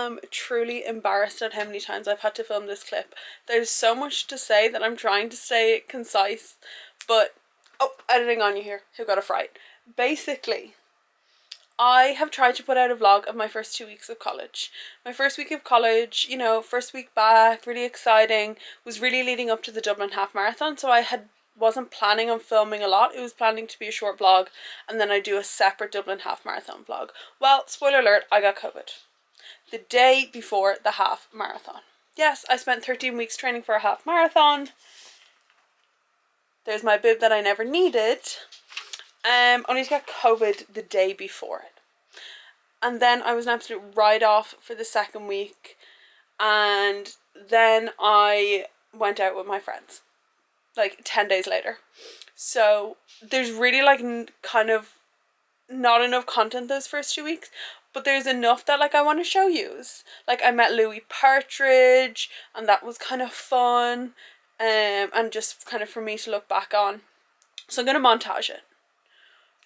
am truly embarrassed at how many times I've had to film this clip. There's so much to say that I'm trying to stay concise, but oh, editing on you here, who got a fright. Basically, I have tried to put out a vlog of my first 2 weeks of college. My first week of college, you know, first week back, really exciting, was really leading up to the Dublin half marathon, so wasn't planning on filming a lot. It was planning to be a short vlog, and then I'd do a separate Dublin half marathon vlog. Well, spoiler alert, I got COVID the day before the half marathon. Yes, I spent 13 weeks training for a half marathon. There's my bib that I never needed. Only to get COVID the day before it. And then I was an absolute write-off for the second week. And then I went out with my friends, like 10 days later. So there's really like kind of not enough content those first 2 weeks, but there's enough that like I want to show yous. Like I met Louis Partridge, and that was kind of fun, and just kind of for me to look back on. So I'm gonna montage it.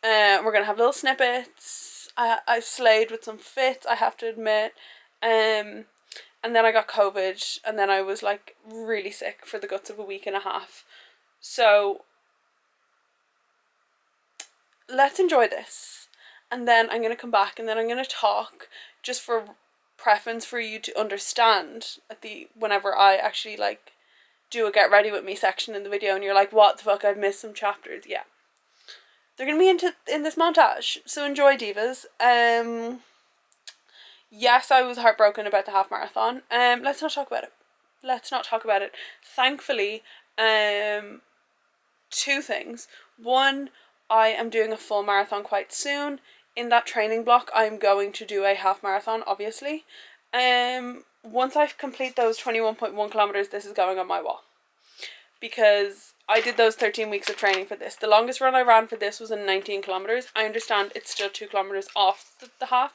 We're gonna have little snippets. I slayed with some fits, I have to admit. And then I got COVID, and then I was like really sick for the guts of a week and a half. So let's enjoy this, and then I'm gonna come back, and then I'm gonna talk just for preference for you to understand at the whenever I actually like do a get ready with me section in the video, and you're like, what the fuck, I've missed some chapters. Yeah, they're gonna be in this montage, so enjoy, divas. Yes, I was heartbroken about the half marathon. Let's not talk about it. Let's not talk about it. Thankfully, two things. One, I am doing a full marathon quite soon. In that training block, I'm going to do a half marathon, obviously. Once I complete those 21.1 kilometers, this is going on my wall, because I did those 13 weeks of training for this. The longest run I ran for this was in 19 kilometers. I understand it's still 2 kilometers off the half,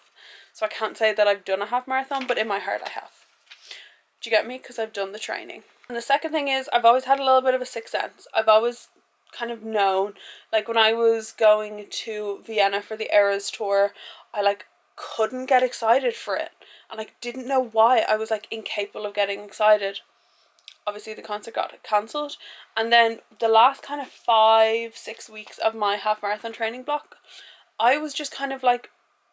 so I can't say that I've done a half marathon, but in my heart I have. Do you get me? Because I've done the training. And the second thing is, I've always had a little bit of a sixth sense. I've always kind of known, like when I was going to Vienna for the Eras tour, I like couldn't get excited for it, and like didn't know why. I was like incapable of getting excited. Obviously the concert got cancelled, and then the last kind of 5-6 weeks of my half marathon training block, I was just kind of like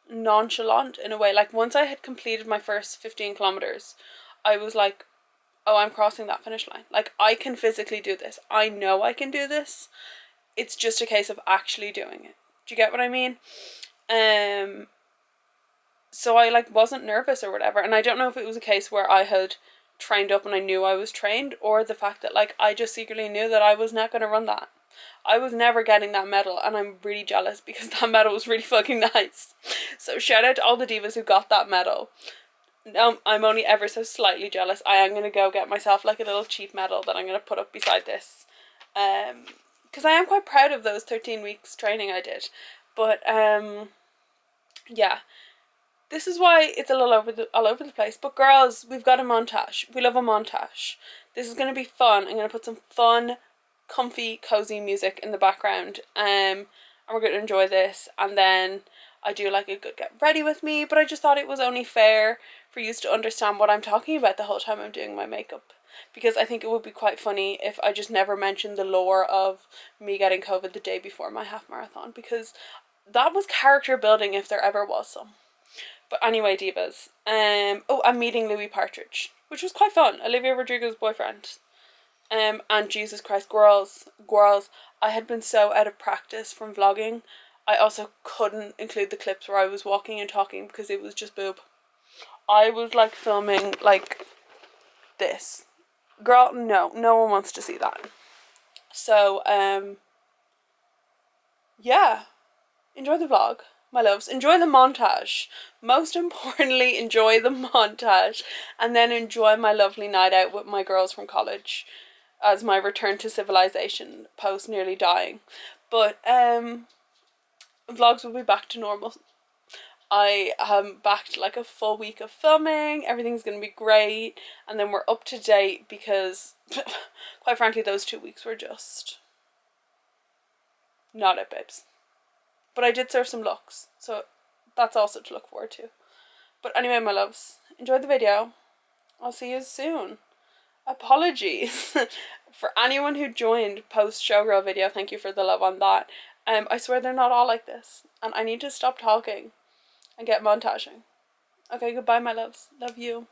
nonchalant in a way. Like once I had completed my first 15 kilometers, I was like, oh, I'm crossing that finish line. Like I can physically do this. I know I can do this. It's just a case of actually doing it. Do you get what I mean? So I like wasn't nervous or whatever, and I don't know if it was a case where I had trained up and I knew I was trained, or the fact that like I just secretly knew that I was not going to run that. I was never getting that medal, and I'm really jealous because that medal was really fucking nice. So shout out to all the divas who got that medal. I'm only ever so slightly jealous. I am going to go get myself like a little cheap medal that I'm going to put up beside this, because I am quite proud of those 13 weeks training I did. But yeah, this is why it's a little all over the place. But girls, we've got a montage. We love a montage. This is going to be fun. I'm going to put some fun, comfy, cozy music in the background, and we're going to enjoy this. And then I do like a good get ready with me, but I just thought it was only fair for you to understand what I'm talking about the whole time I'm doing my makeup, because I think it would be quite funny if I just never mentioned the lore of me getting COVID the day before my half marathon, because that was character building if there ever was some. But anyway, divas, oh, I'm meeting Louis Partridge, which was quite fun. Olivia Rodrigo's boyfriend. And Jesus Christ, girls, I had been so out of practice from vlogging. I also couldn't include the clips where I was walking and talking because it was just boob. I was like filming like this. Girl, no one wants to see that. So, yeah, enjoy the vlog, my loves. Enjoy the montage. Most importantly, enjoy the montage, and then enjoy my lovely night out with my girls from college as my return to civilization post nearly dying. But vlogs will be back to normal. I back to like a full week of filming. Everything's going to be great, and then we're up to date because quite frankly those 2 weeks were just not it, babes. But I did serve some looks, so that's also to look forward to. But anyway, my loves, enjoy the video. I'll see you soon. Apologies for anyone who joined post showgirl video. Thank you for the love on that. I swear they're not all like this, and I need to stop talking and get montaging. Okay, goodbye my loves. Love you.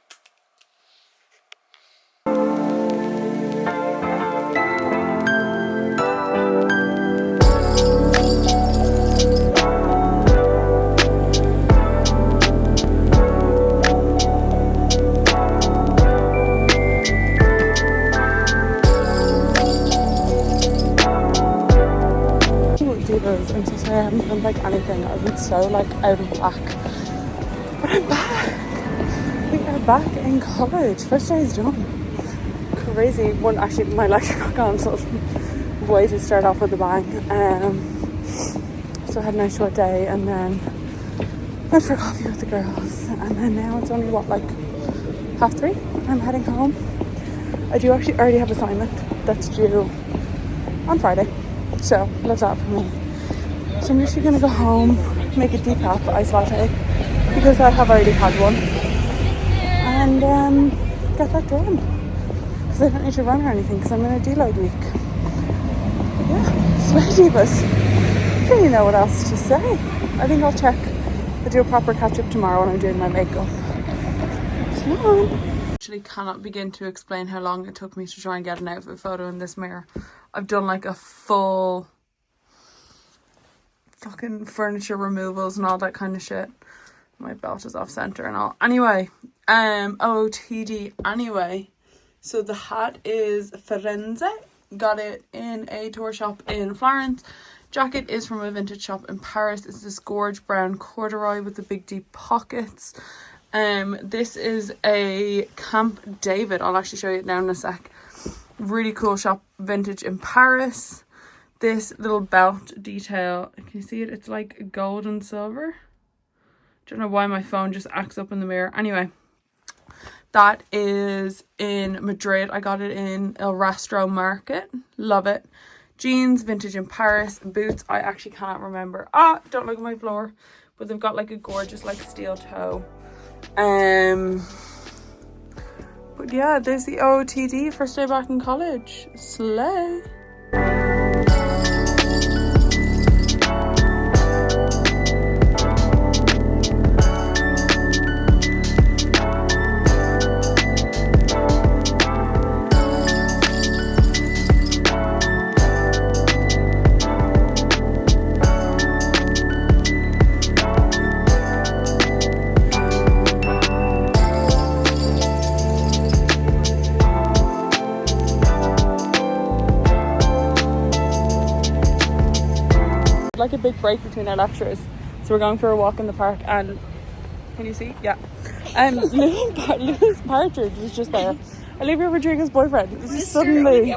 I'm so sorry I haven't done like anything. I've been so like out of whack. But I'm back. We are back in college. First day is done. Crazy. One actually my legs are not gone, so way to start off with a bang. So I had a nice short day and then went for coffee with the girls, and then now it's only what, like 3:30. I'm heading home. I do actually already have assignment that's due on Friday, so love that for me. So I'm usually gonna go home, make a decaf ice latte because I have already had one, and get that done because I don't need to run or anything because I'm in a deload week. But yeah, sweaty, but I don't really know what else to say. I think I'll do a proper catch up tomorrow when I'm doing my makeup. Actually cannot begin to explain how long it took me to try and get an outfit photo in this mirror. I've done like a full fucking furniture removals and all that kind of shit. My belt is off center and all. Anyway, OOTD anyway. So the hat is Firenze. Got it in a tour shop in Florence. Jacket is from a vintage shop in Paris. It's this gorge brown corduroy with the big deep pockets. This is a Camp David. I'll actually show you it now in a sec. Really cool shop, vintage in Paris. This little belt detail, can you see it? It's like gold and silver. Don't know why my phone just acts up in the mirror. Anyway, that is in Madrid. I got it in El Rastro Market. Love it. Jeans, vintage in Paris. Boots, I actually cannot remember. Don't look at my floor. But they've got like a gorgeous like steel toe. But yeah, there's the OOTD first day back in college. Slay. Like a big break between our lectures, so we're going for a walk in the park, and can you see? Yeah. Lewis Partridge was just there. Olivia Rodrigo's boyfriend. Just suddenly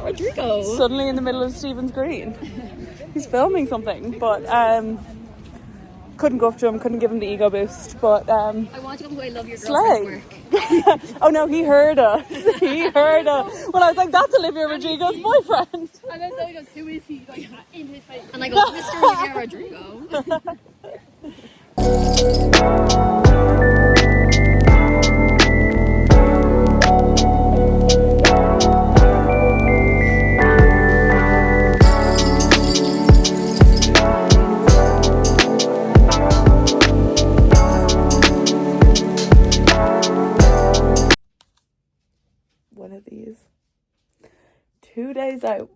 in the middle of Stephen's Green. He's filming something, but couldn't go up to him, couldn't give him the ego boost, but I want to go to I Love Your Girlfriend's work. Oh no, he heard us. Well, I was like, that's Olivia Rodrigo's boyfriend. And then he goes, who is he? Like, in his face. And I go, Mr. Olivia Rodrigo. One of these. 2 days out.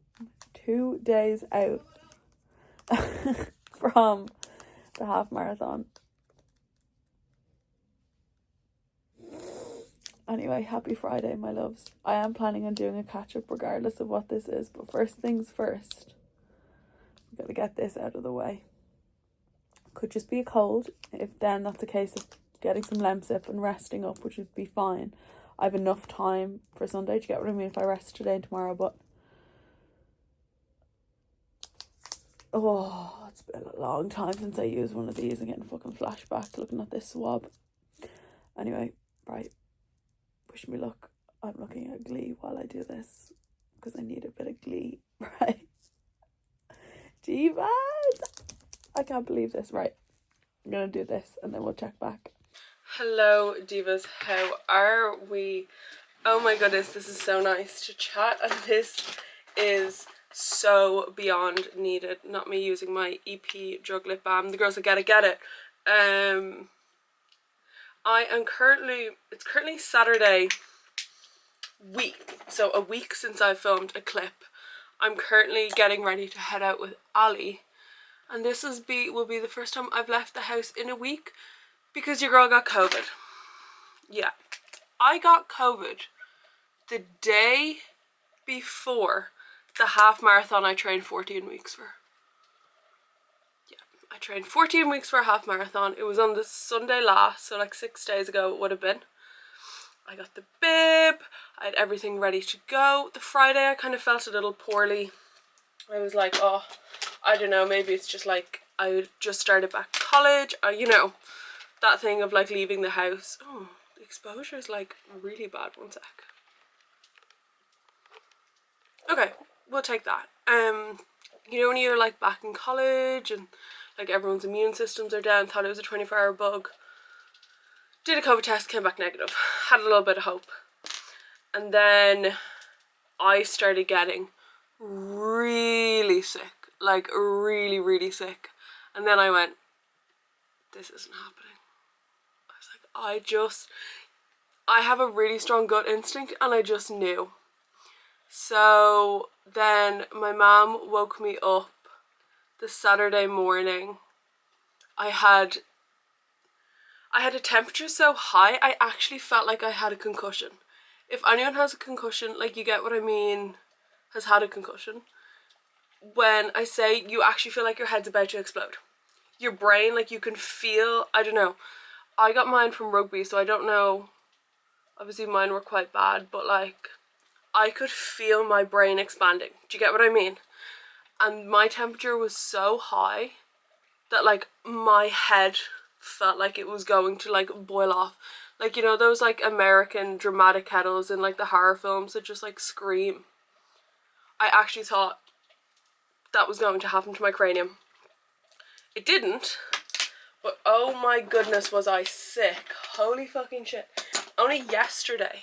2 days out from the half marathon. Anyway, happy Friday, my loves. I am planning on doing a catch up regardless of what this is, but first things first, we've got to get this out of the way. Could just be a cold. If then that's a case of getting some Lemsip and resting up, which would be fine. I have enough time for Sunday to get what I mean if I rest today and tomorrow, but it's been a long time since I used one of these. I'm getting a fucking flashback looking at this swab. Anyway, right. Wish me luck. I'm looking at Glee while I do this because I need a bit of Glee, right? Divas! I can't believe this. Right. I'm going to do this and then we'll check back. Hello divas, how are we? Oh my goodness, this is so nice to chat, and this is so beyond needed. Not me using my EP drug lip balm. The girls that get it. It's currently Saturday week, so a week since I filmed a clip. I'm currently getting ready to head out with Ali, and this will be the first time I've left the house in a week because your girl got COVID. Yeah, I got COVID the day before the half marathon I trained 14 weeks for. Yeah, I trained 14 weeks for a half marathon. It was on the Sunday last, so like 6 days ago it would have been. I got the bib, I had everything ready to go. The Friday I kind of felt a little poorly. I was like, oh, I don't know, maybe it's just like I just started back college, you know, that thing of like leaving the house. Oh, the exposure is like really bad. One sec. Okay, we'll take that. You know when you're like back in college and like everyone's immune systems are down, thought it was a 24-hour bug. Did a COVID test, came back negative. Had a little bit of hope. And then I started getting really sick. Like really, really sick. And then I went, this isn't happening. I was like, I have a really strong gut instinct and I just knew. So then my mom woke me up the Saturday morning. I had a temperature so high I actually felt like I had a concussion. If anyone has a concussion, like you get what I mean, has had a concussion, when I say you actually feel like your head's about to explode. Your brain, like you can feel, I don't know. I got mine from rugby, so I don't know. Obviously mine were quite bad, but like I could feel my brain expanding. Do you get what I mean? And my temperature was so high that like my head felt like it was going to like boil off. Like, you know, those like American dramatic kettles in like the horror films that just like scream. I actually thought that was going to happen to my cranium. It didn't, but oh my goodness was I sick. Holy fucking shit. Only yesterday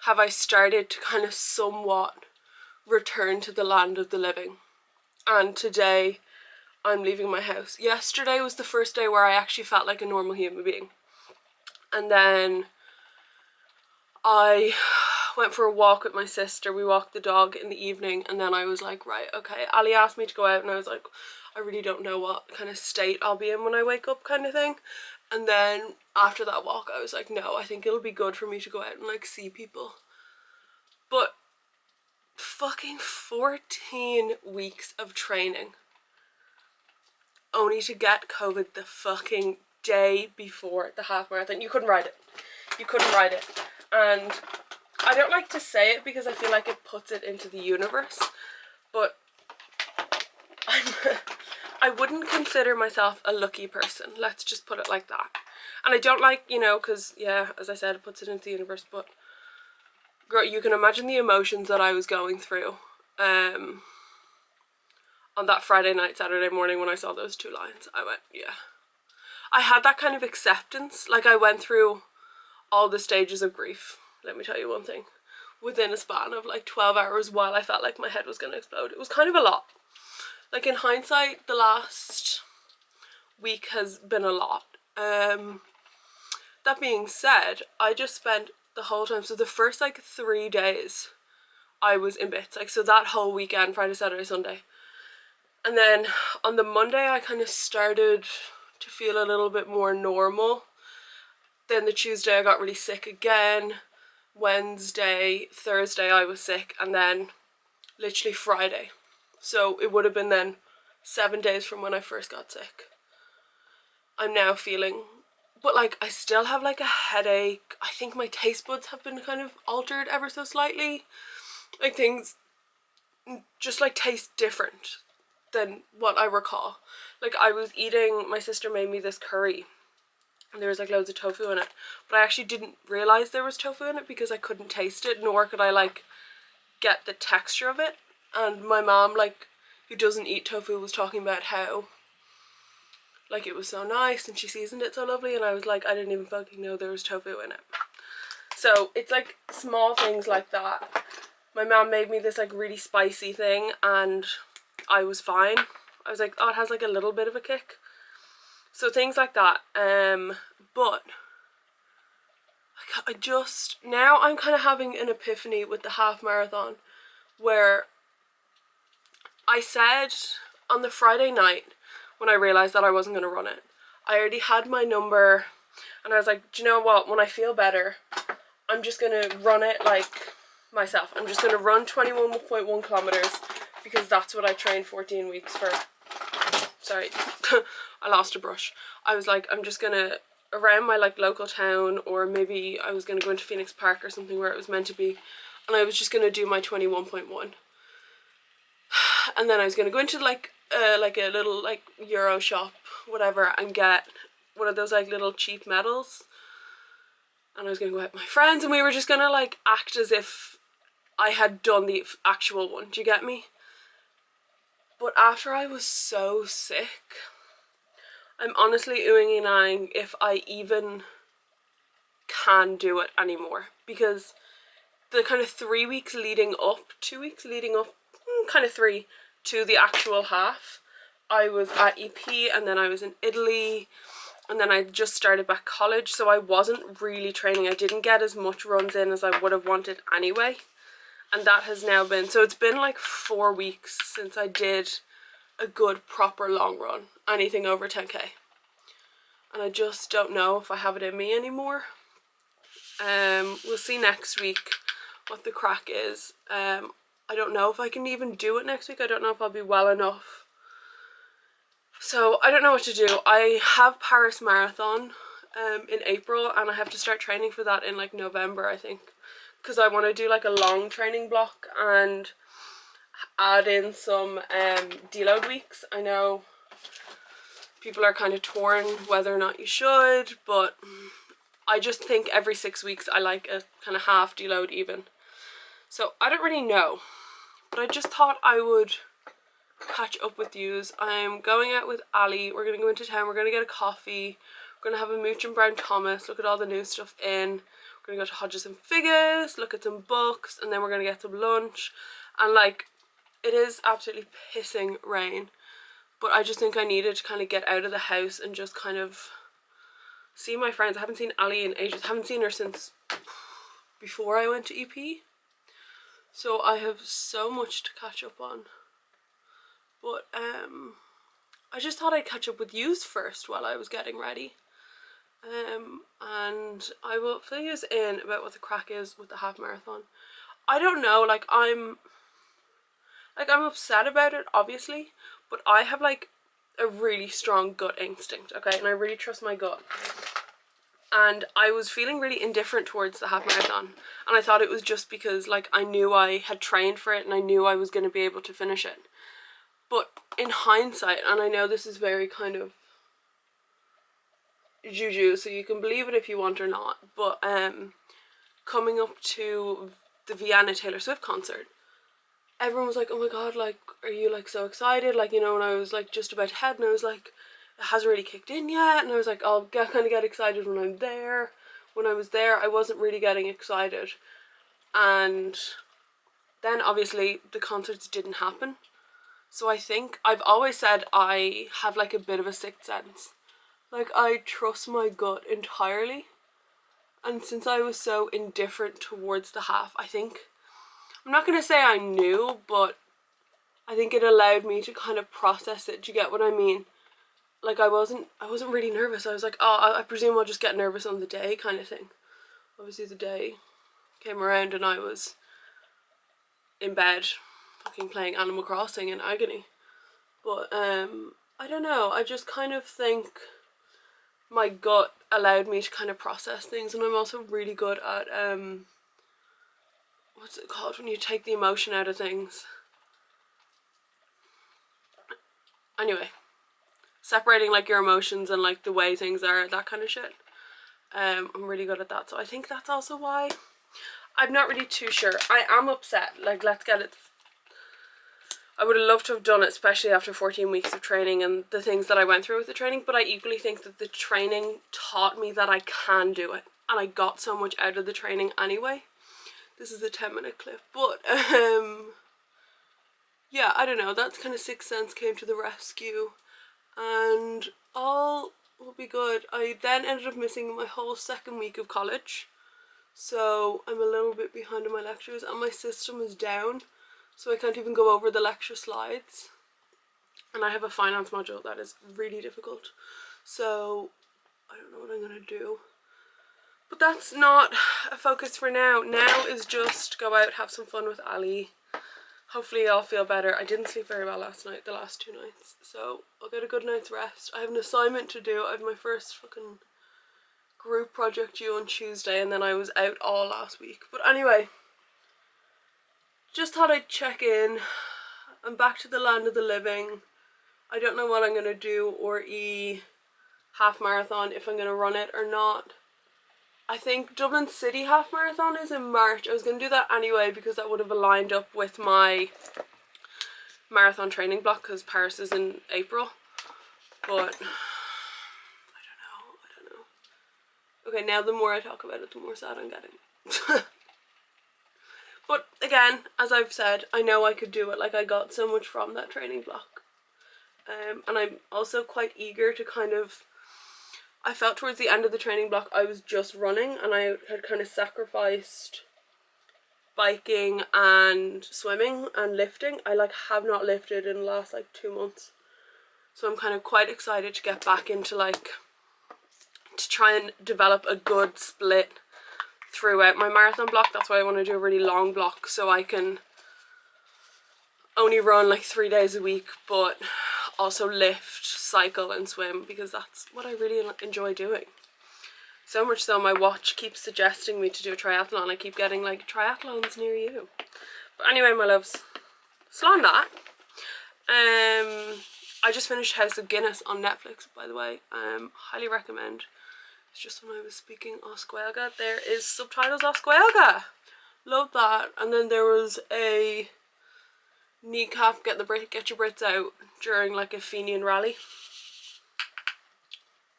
have I started to kind of somewhat return to the land of the living. And today I'm leaving my house. Yesterday was the first day where I actually felt like a normal human being. And then I went for a walk with my sister. We walked the dog in the evening, and then I was like, right, okay. Ali asked me to go out and I was like, I really don't know what kind of state I'll be in when I wake up kind of thing. And then after that walk I was like, no, I think it'll be good for me to go out and like see people. But fucking 14 weeks of training only to get COVID the fucking day before the half marathon. You couldn't ride it. You couldn't ride it. And I don't like to say it because I feel like it puts it into the universe, but I wouldn't consider myself a lucky person. Let's just put it like that. And I don't like, you know, because, yeah, as I said, it puts it into the universe, but girl, you can imagine the emotions that I was going through on that Friday night, Saturday morning when I saw those two lines. I went, yeah. I had that kind of acceptance. Like, I went through all the stages of grief. Let me tell you one thing. Within a span of like 12 hours while I felt like my head was going to explode. It was kind of a lot. Like in hindsight, the last week has been a lot. That being said, I just spent the whole time, so the first like 3 days I was in bits. Like, so that whole weekend, Friday, Saturday, Sunday. And then on the Monday I kind of started to feel a little bit more normal. Then the Tuesday I got really sick again. Wednesday, Thursday I was sick, and then literally Friday. So it would have been then 7 days from when I first got sick. I'm now feeling, but like I still have like a headache. I think my taste buds have been kind of altered ever so slightly. Like things just like taste different than what I recall. Like I was eating, my sister made me this curry and there was like loads of tofu in it, but I actually didn't realize there was tofu in it because I couldn't taste it, nor could I like get the texture of it. And my mom, like, who doesn't eat tofu, was talking about how Like, it was so nice, and she seasoned it so lovely, and I was like, I didn't even fucking know there was tofu in it. So it's like small things like that. My mom made me this like really spicy thing, and I was fine. I was like, oh, it has like a little bit of a kick. So things like that. But I just, now I'm kind of having an epiphany with the half marathon, where I said on the Friday night, when I realised that I wasn't going to run it, I already had my number, and I was like, do you know what, when I feel better, I'm just going to run it like myself. I'm just going to run 21.1 kilometers, because that's what I trained 14 weeks for. Sorry, I lost a brush. I was like, I'm just going to, around my like local town, or maybe I was going to go into Phoenix Park or something where it was meant to be, and I was just going to do my 21.1. And then I was going to go into like a little like Euro shop, whatever, and get one of those like little cheap medals. And I was going to go out with my friends, and we were just going to like act as if I had done the actual one. Do you get me? But after I was so sick, I'm honestly oohing and ahhing if I even can do it anymore. Because the kind of 3 weeks leading up, 2 weeks leading up, kind of 3, to the actual half, I was at EP, and then I was in Italy, and then I just started back college, so I wasn't really training. I didn't get as much runs in as I would have wanted anyway, and that has now been, so it's been like 4 weeks since I did a good proper long run, anything over 10k, and I just don't know if I have it in me anymore. We'll see next week what the crack is. I don't know if I can even do it next week. I don't know if I'll be well enough. So I don't know what to do. I have Paris Marathon in April, and I have to start training for that in like November, I think. Because I want to do like a long training block and add in some deload weeks. I know people are kind of torn whether or not you should, but I just think every 6 weeks I like a kind of half deload even. So I don't really know, but I just thought I would catch up with yous. I'm going out with Ali. We're going to go into town. We're going to get a coffee. We're going to have a mooch and Brown Thomas, look at all the new stuff in. We're going to go to Hodges and Figgis, look at some books, and then we're going to get some lunch. And like, it is absolutely pissing rain, but I just think I needed to kind of get out of the house and just kind of see my friends. I haven't seen Ali in ages. I haven't seen her since before I went to EP. So I have so much to catch up on. But I just thought I'd catch up with yous first while I was getting ready. And I will fill yous in about what the crack is with the half marathon. I don't know, like I'm upset about it, obviously, but I have like a really strong gut instinct, okay, and I really trust my gut. And I was feeling really indifferent towards the half marathon, and I thought it was just because like I knew I had trained for it and I knew I was going to be able to finish it. But in hindsight, and I know this is very kind of juju, so you can believe it if you want or not, but coming up to the Vienna Taylor Swift concert, everyone was like, oh my god, like, are you like so excited? Like, you know, and I was like just about to head, and I was like, it hasn't really kicked in yet, and I was like, I'll kind of get excited when I'm there. When I was there, I wasn't really getting excited, and then obviously the concerts didn't happen. So I think I've always said I have like a bit of a sixth sense, like I trust my gut entirely, and since I was so indifferent towards the half, I think, I'm not going to say I knew, but I think it allowed me to kind of process it. Do you get what I mean? Like I wasn't really nervous. I was like, oh, I presume I'll just get nervous on the day kind of thing. Obviously the day came around and I was in bed fucking playing Animal Crossing in agony. But I don't know, I just kind of think my gut allowed me to kind of process things, and I'm also really good at what's it called when you take the emotion out of things? Anyway, separating like your emotions and like the way things are, that kind of shit. I'm really good at that, so I think that's also why. I'm not really too sure. I am upset, like let's get it. I would have loved to have done it, especially after 14 weeks of training and the things that I went through with the training, but I equally think that the training taught me that I can do it, and I got so much out of the training anyway. This is a 10-minute clip, but yeah, I don't know, that's kind of sixth sense came to the rescue, and all will be good. I then ended up missing my whole second week of college, so I'm a little bit behind on my lectures, and my system is down, so I can't even go over the lecture slides, and I have a finance module that is really difficult, so I don't know what I'm gonna do. But that's not a focus for now. Now is just go out, have some fun with Ali. Hopefully I'll feel better. I didn't sleep very well last night, the last 2 nights, so I'll get a good night's rest. I have an assignment to do. I have my first fucking group project due on Tuesday, and then I was out all last week. But anyway, just thought I'd check in. I'm back to the land of the living. I don't know what I'm going to do or half marathon, if I'm going to run it or not. I think Dublin City half marathon is in March. I was going to do that anyway because that would have aligned up with my marathon training block because Paris is in April. But I don't know. Okay, now the more I talk about it, the more sad I'm getting. But again, as I've said, I know I could do it. Like, I got so much from that training block. And I'm also quite eager to kind of... I felt towards the end of the training block I was just running, and I had kind of sacrificed biking and swimming and lifting. I have not lifted in the last 2 months, so I'm kind of quite excited to get back into to try and develop a good split throughout my marathon block. That's why I want to do a really long block, so I can only run 3 days a week, but also lift, cycle and swim, because that's what I really enjoy doing. So much so my watch keeps suggesting me to do a triathlon. I keep getting triathlons near you. But anyway, my loves, slán that. I just finished House of Guinness on Netflix, by the way. Highly recommend. It's just when I was speaking Oscuelga, there is subtitles Oscuelga. Love that. And then there was a kneecap, get your Brits out during a Fenian rally.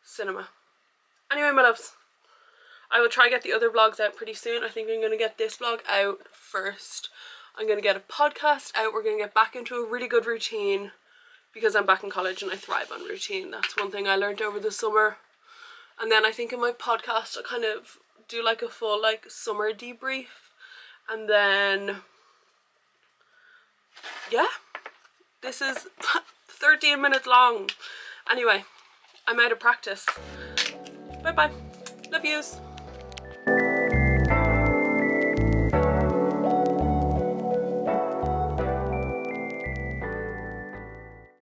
Cinema. Anyway, my loves, I will try to get the other vlogs out pretty soon. I think I'm going to get this vlog out first. I'm going to get a podcast out. We're going to get back into a really good routine because I'm back in college and I thrive on routine. That's one thing I learned over the summer. And then I think in my podcast I'll kind of do a full summer debrief, and then yeah, this is 13 minutes long. Anyway, I'm out of practice. Bye bye. Love yous.